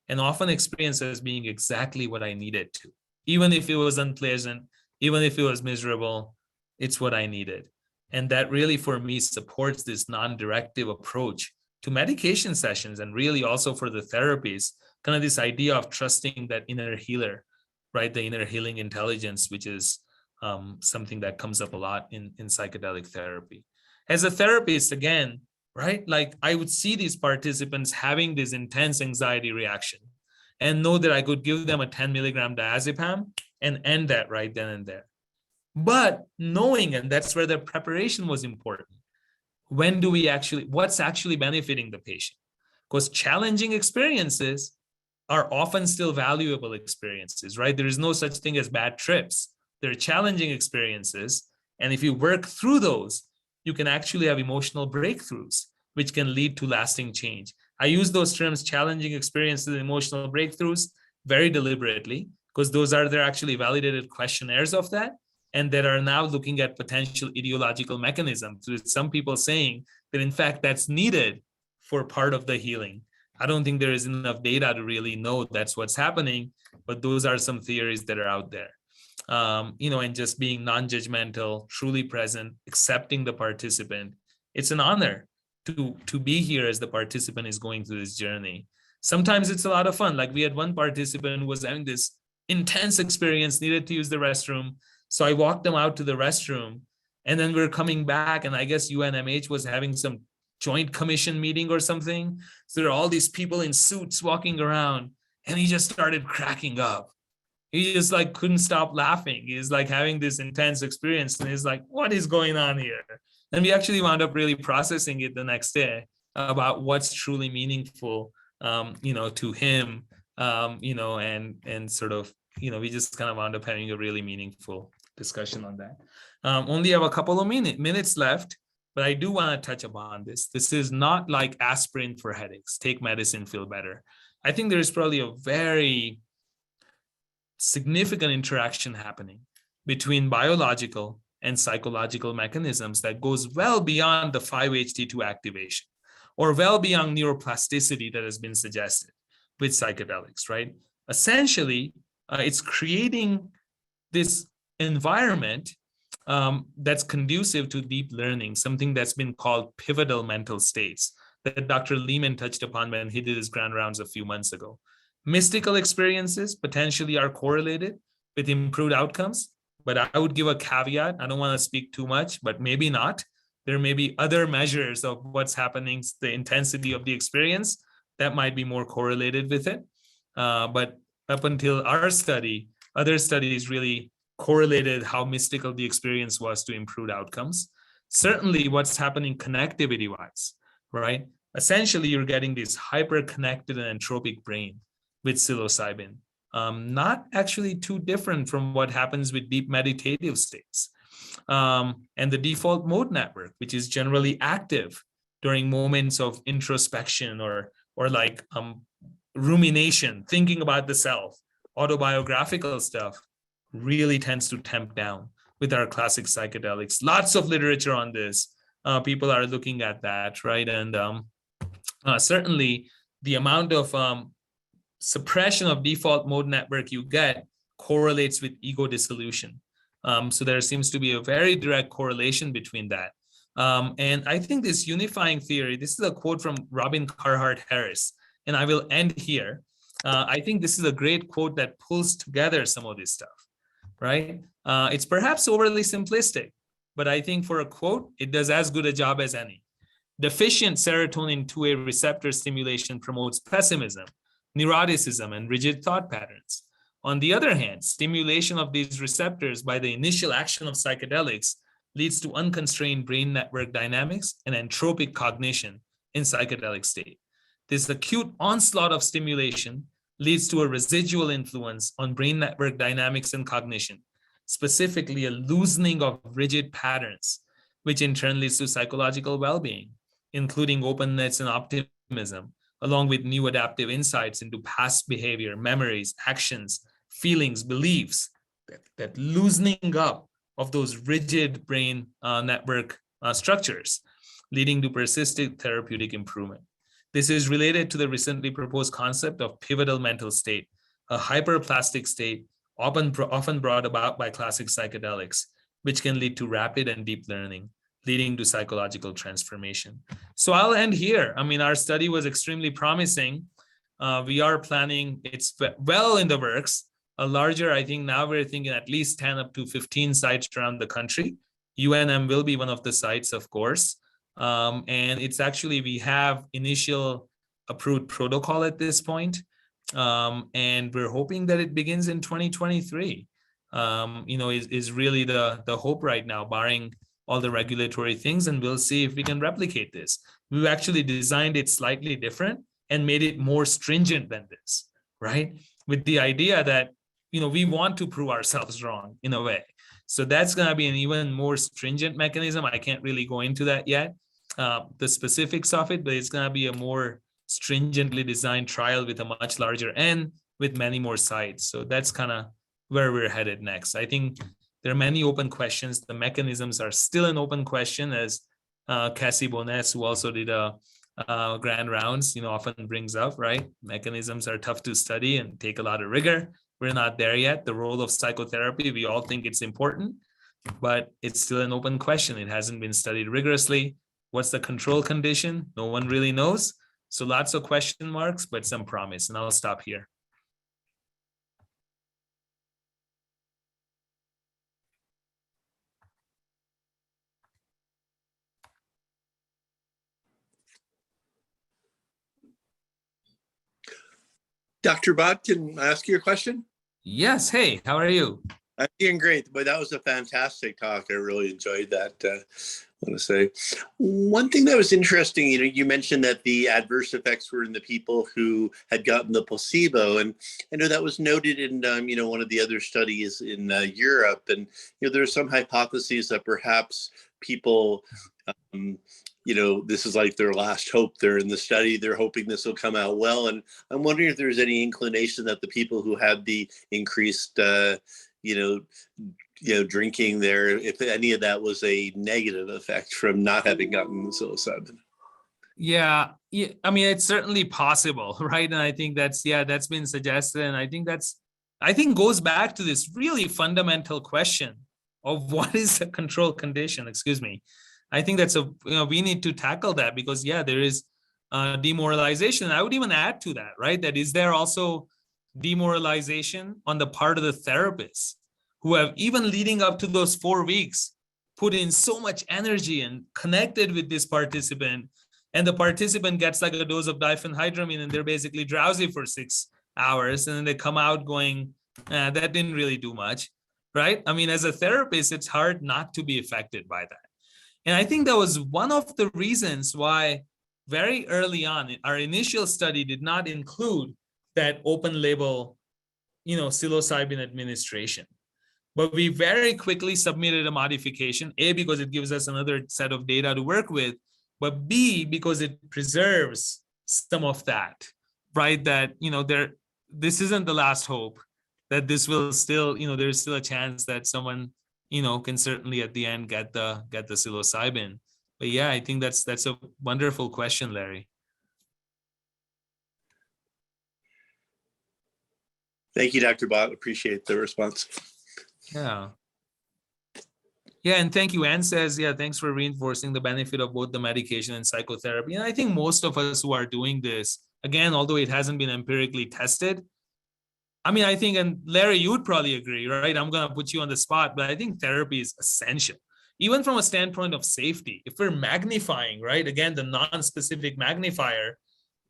and often experienced as being exactly what I needed to. Even if it was unpleasant, even if it was miserable, it's what I needed. And that really, for me, supports this non-directive approach to medication sessions, and really also for the therapies, kind of this idea of trusting that inner healer, right? The inner healing intelligence, which is something that comes up a lot in psychedelic therapy. As a therapist, again, right? Like I would see these participants having this intense anxiety reaction and know that I could give them a 10 milligram diazepam and end that right then and there. But knowing, and that's where the preparation was important. What's actually benefiting the patient? Because challenging experiences are often still valuable experiences, right? There is no such thing as bad trips. They're challenging experiences. And if you work through those, you can actually have emotional breakthroughs, which can lead to lasting change. I use those terms, challenging experiences and emotional breakthroughs, very deliberately, because they're actually validated questionnaires of that, and that are now looking at potential ideological mechanisms, with some people saying that in fact that's needed for part of the healing. I don't think there is enough data to really know that's what's happening, but those are some theories that are out there. And just being non-judgmental, truly present, accepting the participant. It's an honor to be here as the participant is going through this journey. Sometimes it's a lot of fun. Like we had one participant who was having this intense experience, needed to use the restroom. So I walked them out to the restroom, and then we're coming back, and I guess UNMH was having some joint commission meeting or something. So there are all these people in suits walking around, and he just started cracking up. He just like couldn't stop laughing. He's like having this intense experience, and he's like, what is going on here? And we actually wound up really processing it the next day about what's truly meaningful, to him, and sort of, we just kind of wound up having a really meaningful discussion on that. Only have a couple of minutes left, but I do want to touch upon this. This is not like aspirin for headaches. Take medicine, feel better. I think there is probably a very significant interaction happening between biological and psychological mechanisms that goes well beyond the 5-HT2 activation, or well beyond neuroplasticity that has been suggested with psychedelics, right? Essentially, it's creating this environment that's conducive to deep learning, something that's been called pivotal mental states that Dr. Lehman touched upon when he did his grand rounds a few months ago. Mystical experiences potentially are correlated with improved outcomes, but I would give a caveat. I don't want to speak too much, but maybe not. There may be other measures of what's happening, the intensity of the experience that might be more correlated with it. But up until our study, other studies really correlated how mystical the experience was to improved outcomes. Certainly what's happening connectivity-wise, right? Essentially, you're getting this hyper-connected and entropic brain with psilocybin. Not actually too different from what happens with deep meditative states. And the default mode network, which is generally active during moments of introspection or like rumination, thinking about the self, autobiographical stuff, really tends to temp down with our classic psychedelics. Lots of literature on this. People are looking at that, right? And certainly the amount of suppression of default mode network you get correlates with ego dissolution. So there seems to be a very direct correlation between that. And I think this unifying theory, this is a quote from Robin Carhart Harris, and I will end here. I think this is a great quote that pulls together some of this stuff, right? It's perhaps overly simplistic, but I think for a quote, it does as good a job as any. Deficient serotonin 2A receptor stimulation promotes pessimism, neuroticism, and rigid thought patterns. On the other hand, stimulation of these receptors by the initial action of psychedelics leads to unconstrained brain network dynamics and entropic cognition in psychedelic state. This acute onslaught of stimulation leads to a residual influence on brain network dynamics and cognition, specifically a loosening of rigid patterns, which in turn leads to psychological well-being, including openness and optimism, along with new adaptive insights into past behavior, memories, actions, feelings, beliefs, that loosening up of those rigid brain network structures, leading to persistent therapeutic improvement. This is related to the recently proposed concept of pivotal mental state, a hyperplastic state often brought about by classic psychedelics, which can lead to rapid and deep learning, leading to psychological transformation. So I'll end here. I mean, our study was extremely promising. We are planning, it's well in the works, a larger, I think now we're thinking at least 10 up to 15 sites around the country. UNM will be one of the sites, of course. And it's actually, we have initial approved protocol at this point. And we're hoping that it begins in 2023. Is really the hope right now, barring all the regulatory things, and we'll see if we can replicate this. We've actually designed it slightly different and made it more stringent than this, right? With the idea that, we want to prove ourselves wrong in a way. So that's going to be an even more stringent mechanism. I can't really go into that yet, the specifics of it, but it's going to be a more stringently designed trial with a much larger N with many more sites. So that's kind of where we're headed next. I think there are many open questions. The mechanisms are still an open question, as Cassie Bones, who also did a grand rounds, often brings up, right? Mechanisms are tough to study and take a lot of rigor. We're not there yet. The role of psychotherapy, we all think it's important, but it's still an open question. It hasn't been studied rigorously. What's the control condition? No one really knows. So lots of question marks, but some promise. And I'll stop here. Dr. Bhatt, can I ask you a question? Yes. Hey, how are you? I'm doing great, but that was a fantastic talk. I really enjoyed that. I want to say one thing that was interesting, you mentioned that the adverse effects were in the people who had gotten the placebo. And I know that was noted in, one of the other studies in Europe. And, there are some hypotheses that perhaps people, this is like their last hope. They're in the study. They're hoping this will come out well. And I'm wondering if there's any inclination that the people who had the increased, drinking there, if any of that was a negative effect from not having gotten psilocybin. Yeah. I mean, it's certainly possible, right? And I think that's been suggested. And I think goes back to this really fundamental question of what is the control condition, I think that's we need to tackle that because there is demoralization. I would even add to that, right? That is there also demoralization on the part of the therapists who have, even leading up to those 4 weeks, put in so much energy and connected with this participant, and the participant gets like a dose of diphenhydramine and they're basically drowsy for 6 hours, and then they come out going, that didn't really do much, right? I mean, as a therapist, it's hard not to be affected by that. And I think that was one of the reasons why very early on, our initial study did not include that open label, psilocybin administration. But we very quickly submitted a modification, A, because it gives us another set of data to work with, but B, because it preserves some of that, right? That, this isn't the last hope, that this will still, there's still a chance that someone, can certainly at the end get the psilocybin. But I think that's a wonderful question, Larry. Thank you, Dr. Bott. Appreciate the response. Yeah. Yeah, and thank you. Anne says, yeah, thanks for reinforcing the benefit of both the medication and psychotherapy. And I think most of us who are doing this, again, although it hasn't been empirically tested, I mean, I think, and Larry, you would probably agree, right? I'm going to put you on the spot, but I think therapy is essential, even from a standpoint of safety. If we're magnifying, right? Again, the non-specific magnifier,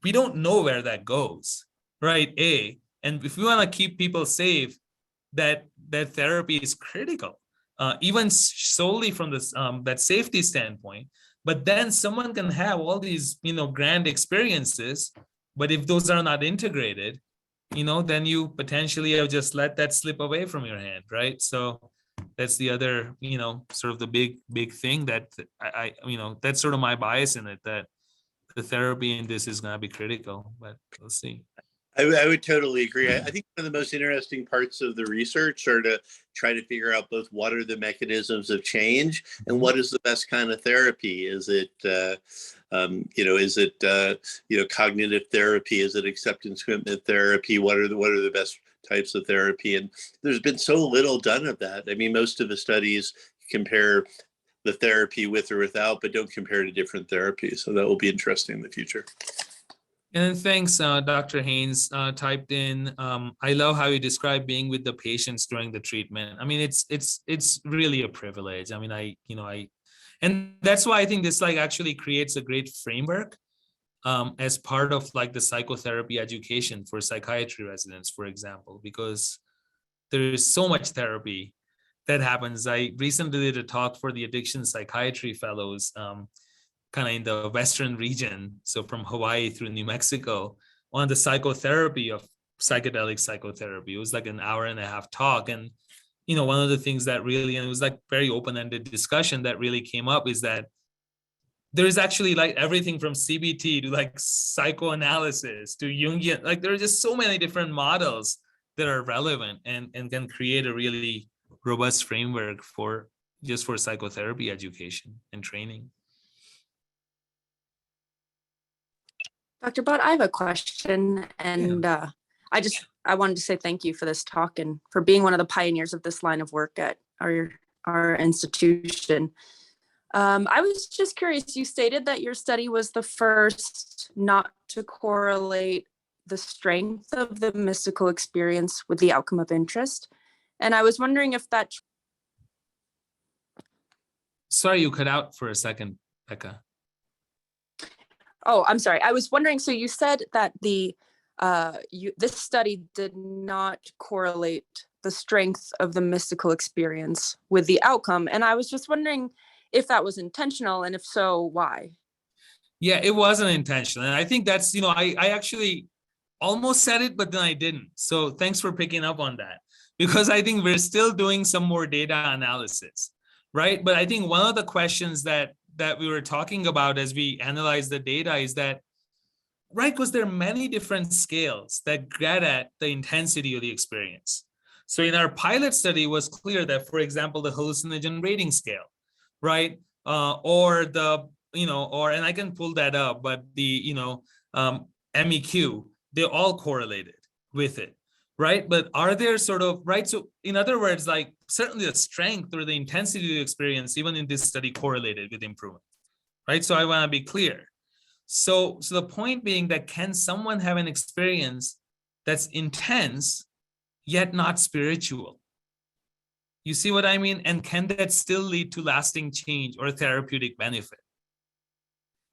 we don't know where that goes, right? And if we want to keep people safe, that therapy is critical, even solely from this that safety standpoint. But then someone can have all these, grand experiences, but if those are not integrated, then you potentially have just let that slip away from your hand, right? So that's the other, sort of the big thing that I that's sort of my bias in it, that the therapy in this is going to be critical, but we'll see. I would totally agree. I think one of the most interesting parts of the research are to try to figure out both what are the mechanisms of change and what is the best kind of therapy. Is it, cognitive therapy? Is it acceptance commitment therapy? What are the best types of therapy? And there's been so little done of that. I mean, most of the studies compare the therapy with or without, but don't compare to different therapies. So that will be interesting in the future. And thanks, Dr. Haynes typed in. I love how you describe being with the patients during the treatment. I mean, it's really a privilege. I mean, and that's why I think this actually creates a great framework as part of the psychotherapy education for psychiatry residents, for example, because there is so much therapy that happens. I recently did a talk for the addiction psychiatry fellows, kind of in the Western region, so from Hawaii through New Mexico, on the psychotherapy of psychedelic psychotherapy. It was an hour-and-a-half talk. And, one of the things that really, and it was very open-ended discussion that really came up, is that there is actually everything from CBT to psychoanalysis to Jungian, there are just so many different models that are relevant and can create a really robust framework for psychotherapy education and training. Dr. Bhatt, I have a question, and I wanted to say thank you for this talk and for being one of the pioneers of this line of work at our institution. I was just curious, you stated that your study was the first not to correlate the strength of the mystical experience with the outcome of interest. And I was wondering if that... Sorry, you cut out for a second, Becca. Oh, I'm sorry. I was wondering, so you said that this study did not correlate the strength of the mystical experience with the outcome. And I was just wondering if that was intentional, and if so, why? Yeah, it wasn't intentional. And I think that's, I actually almost said it, but then I didn't. So thanks for picking up on that, because I think we're still doing some more data analysis, right? But I think one of the questions that we were talking about as we analyze the data is that, right, because there are many different scales that get at the intensity of the experience. So in our pilot study, it was clear that, for example, the hallucinogen rating scale, right, or the, and I can pull that up, but the, MEQ, they all correlated with it, right? But are there right? So in other words, certainly the strength or the intensity of the experience, even in this study, correlated with improvement, right? So I want to be clear. So the point being that, can someone have an experience that's intense yet not spiritual? You see what I mean? And can that still lead to lasting change or therapeutic benefit?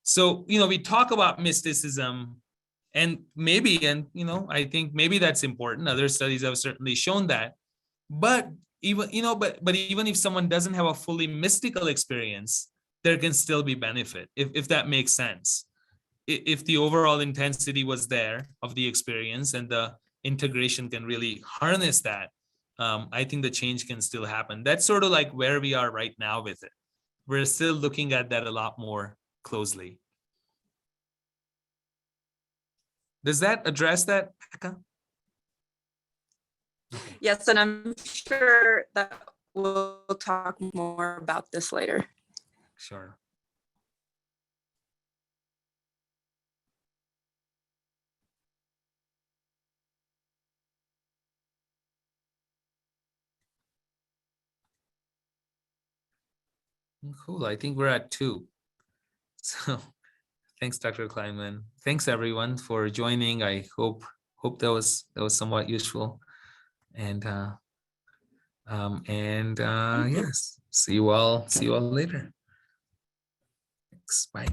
So, we talk about mysticism, and I think maybe that's important. Other studies have certainly shown that. But even, but even if someone doesn't have a fully mystical experience, there can still be benefit, if that makes sense. If the overall intensity was there of the experience and the integration can really harness that, I think the change can still happen. That's sort of where we are right now with it. We're still looking at that a lot more closely. Does that address that, Becca? Yes, and I'm sure that we'll talk more about this later. Sure. Cool. I think we're at 2. So thanks, Dr. Kleinman. Thanks everyone for joining. I hope that was somewhat useful. And yes, see you all later. Thanks. Bye.